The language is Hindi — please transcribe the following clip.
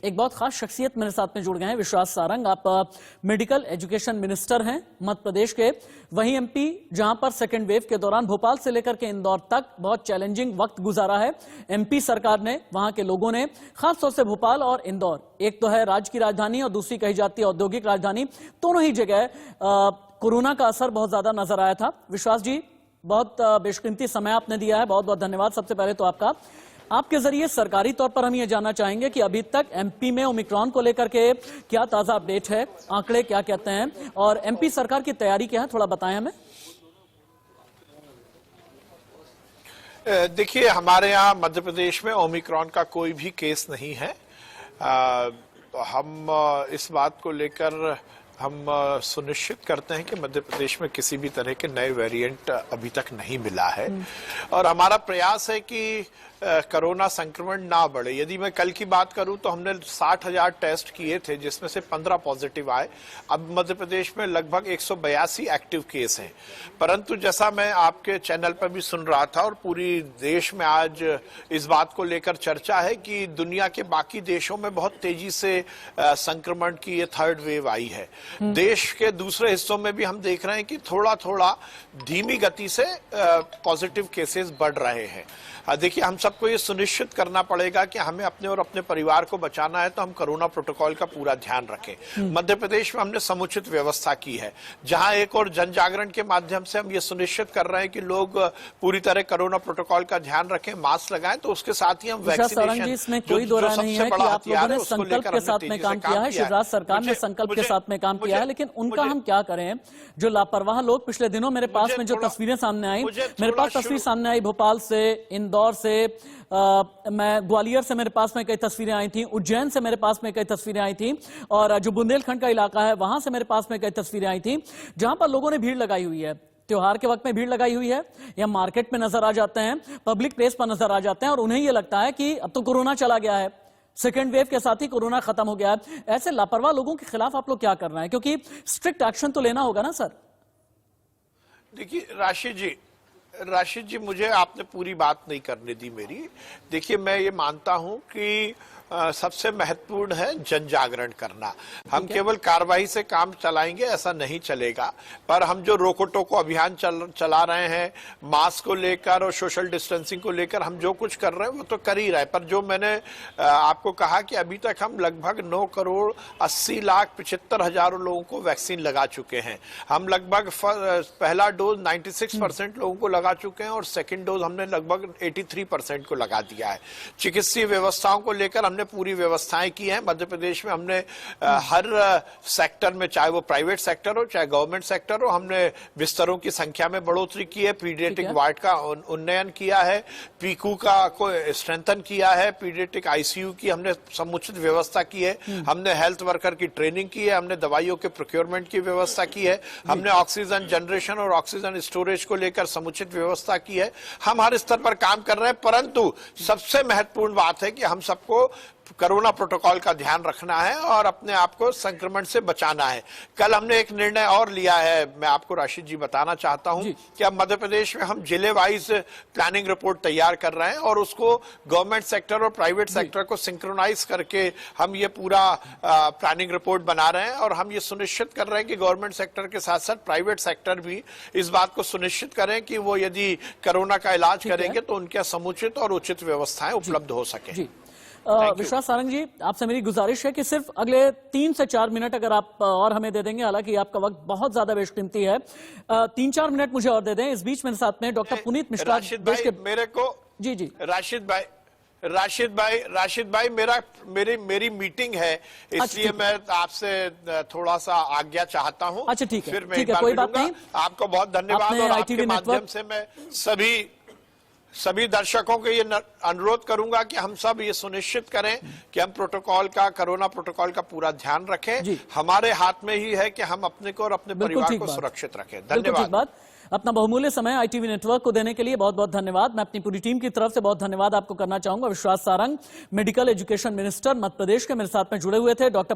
एक बहुत खास शख्सियत मेरे साथ में जुड़ गए हैं, विश्वास सारंग। आप मेडिकल एजुकेशन मिनिस्टर हैं मध्य प्रदेश के, वहीं एमपी जहां पर सेकेंड वेव के दौरान भोपाल से लेकर के इंदौर तक बहुत चैलेंजिंग वक्त गुजारा है एमपी सरकार ने, वहां के लोगों ने, खासतौर से भोपाल और इंदौर, एक तो है राज्य की राजधानी और दूसरी कही जाती है औद्योगिक राजधानी, दोनों ही जगह कोरोना का असर बहुत ज्यादा नजर आया था। विश्वास जी, बहुत बेशकीमती समय आपने दिया है, बहुत बहुत धन्यवाद सबसे पहले तो आपका। आपके जरिए सरकारी तौर पर हम ये जानना चाहेंगे कि अभी तक एमपी में ओमिक्रॉन को लेकर के क्या ताजा अपडेट है, आंकड़े क्या कहते हैं और एमपी सरकार की तैयारी क्या है, थोड़ा बताएं हमें। देखिए, हमारे यहाँ मध्य प्रदेश में ओमिक्रॉन का कोई भी केस नहीं है। हम इस बात को लेकर हम सुनिश्चित करते हैं कि मध्य प्रदेश में किसी भी तरह के नए वेरिएंट अभी तक नहीं मिला है और हमारा प्रयास है कि कोरोना संक्रमण ना बढ़े। यदि मैं कल की बात करूं तो हमने 60,000 टेस्ट किए थे जिसमें से 15 पॉजिटिव आए। अब मध्य प्रदेश में लगभग 182 एक्टिव केस हैं। परंतु जैसा मैं आपके चैनल पर भी सुन रहा था और पूरी देश में आज इस बात को लेकर चर्चा है कि दुनिया के बाकी देशों में बहुत तेजी से संक्रमण की ये थर्ड वेव आई है। देश के दूसरे हिस्सों में भी हम देख रहे हैं कि थोड़ा थोड़ा धीमी गति से पॉजिटिव केसेस बढ़ रहे हैं। देखिए, हम सबको ये सुनिश्चित करना पड़ेगा कि हमें अपने और अपने परिवार को बचाना है तो हम कोरोना प्रोटोकॉल का पूरा ध्यान रखें। मध्य प्रदेश में हमने समुचित व्यवस्था की है, जहां एक और जन जागरण के माध्यम से हम ये सुनिश्चित कर रहे हैं कि लोग पूरी तरह कोरोना प्रोटोकॉल का ध्यान रखें, मास्क लगाएं। तो उसके साथ ही हम वैक्सीनेशन, इसमें कोई दो राय नहीं है कि आप लोगों ने संकल्प के साथ में काम किया है, शिवराज सरकार ने संकल्प के साथ में काम किया है, लेकिन उनका हम क्या करें। जो लापरवाह लोग, पिछले दिनों मेरे पास में जो तस्वीरें सामने आई, मेरे पास तस्वीर सामने आई भोपाल से, इंदौर से, मैं ग्वालियर से मेरे पास में कई तस्वीरें आई थी, उज्जैन से मेरे पास में कई तस्वीरें आई थी और जो बुंदेलखंड का इलाका है वहां से मेरे पास में कई तस्वीरें आई थी, जहां पर लोगों ने भीड़ लगाई हुई है। त्योहार के वक्त में भीड़ लगाई हुई है या मार्केट में नजर आ जाते हैं, पब्लिक प्लेस पर नजर आ जाते हैं और उन्हें यह लगता है कि अब तो कोरोना चला गया है, सेकेंड वेव के साथ ही कोरोना खत्म हो गया है। ऐसे लापरवाह लोगों के खिलाफ आप लोग क्या कर रहे हैं, क्योंकि स्ट्रिक्ट एक्शन तो लेना होगा ना सर। देखिए राशिद जी, मुझे आपने पूरी बात नहीं करने दी मेरी। देखिए, मैं ये मानता हूं कि सबसे महत्वपूर्ण है जन जागरण करना। हम केवल कार्रवाई से काम चलाएंगे ऐसा नहीं चलेगा, पर हम जो रोको टोको अभियान चला रहे हैं, मास्क को लेकर और सोशल डिस्टेंसिंग को लेकर हम जो कुछ कर रहे हैं वो तो कर ही रहे हैं। पर जो मैंने आपको कहा कि अभी तक हम लगभग 9,80,75,000 लोगों को वैक्सीन लगा चुके हैं। हम लगभग पहला डोज 96% लोगों को लगा चुके हैं और सेकेंड डोज हमने लगभग 83% को लगा दिया है। चिकित्सीय व्यवस्थाओं को लेकर हमने पूरी व्यवस्थाएं की हैं। मध्य प्रदेश में हमने हर सेक्टर में, चाहे वो प्राइवेट सेक्टर हो चाहे गवर्नमेंट सेक्टर हो, हमने बिस्तरों की संख्या में बढ़ोतरी की है, पीडियाट्रिक वार्ड का उन्नयन किया है, पीकू का को स्ट्रेंथन किया है, पीडियाट्रिक आईसीयू की हमने समुचित व्यवस्था की है, हमने हेल्थ वर्कर की ट्रेनिंग की है, हमने दवाइयों के प्रोक्योरमेंट की व्यवस्था की है, हमने ऑक्सीजन जनरेशन और ऑक्सीजन स्टोरेज को लेकर समुचित व्यवस्था की है। हम हर स्तर पर काम कर रहे हैं, परंतु सबसे महत्वपूर्ण बात है कि हम सबको कोरोना प्रोटोकॉल का ध्यान रखना है और अपने आप को संक्रमण से बचाना है। कल हमने एक निर्णय और लिया है, मैं आपको राशिद जी बताना चाहता हूं कि अब मध्य प्रदेश में हम जिले वाइज प्लानिंग रिपोर्ट तैयार कर रहे हैं और उसको गवर्नमेंट सेक्टर और प्राइवेट सेक्टर को सिंक्रोनाइज करके हम ये पूरा प्लानिंग रिपोर्ट बना रहे हैं और हम ये सुनिश्चित कर रहे हैं कि गवर्नमेंट सेक्टर के साथ साथ प्राइवेट सेक्टर भी इस बात को सुनिश्चित करें कि वो यदि कोरोना का इलाज करेंगे तो उनके समुचित और उचित व्यवस्थाएं उपलब्ध हो सके। विश्वास सारंग जी, आपसे मेरी गुजारिश है कि सिर्फ अगले 3 से 4 मिनट अगर आप और हमें दे देंगे, हालांकि आपका वक्त बहुत ज्यादा बेशकीमती है, 3-4 मिनट मुझे और दे दें। इस बीच मेरे साथ में डॉक्टर पुनीत मिश्रा, मेरे को जी राशिद भाई मेरी मीटिंग है, इसलिए मैं आपसे थोड़ा सा आज्ञा चाहता हूं। अच्छा, ठीक है, फिर मैं कोई बात नहीं। आपको बहुत धन्यवाद और आपके माध्यम से मैं सभी दर्शकों को ये अनुरोध करूंगा कि हम सब ये सुनिश्चित करें कि हम कोरोना प्रोटोकॉल का पूरा ध्यान रखें। हमारे हाथ में ही है कि हम अपने को और अपने परिवार को सुरक्षित रखें। धन्यवाद। अपना बहुमूल्य समय आईटीवी नेटवर्क को देने के लिए बहुत बहुत धन्यवाद। मैं अपनी पूरी टीम की तरफ से बहुत धन्यवाद आपको करना चाहूंगा। विश्वास Sarang, medical education minister Madhya Pradesh के, मेरे साथ में जुड़े हुए थे। डॉक्टर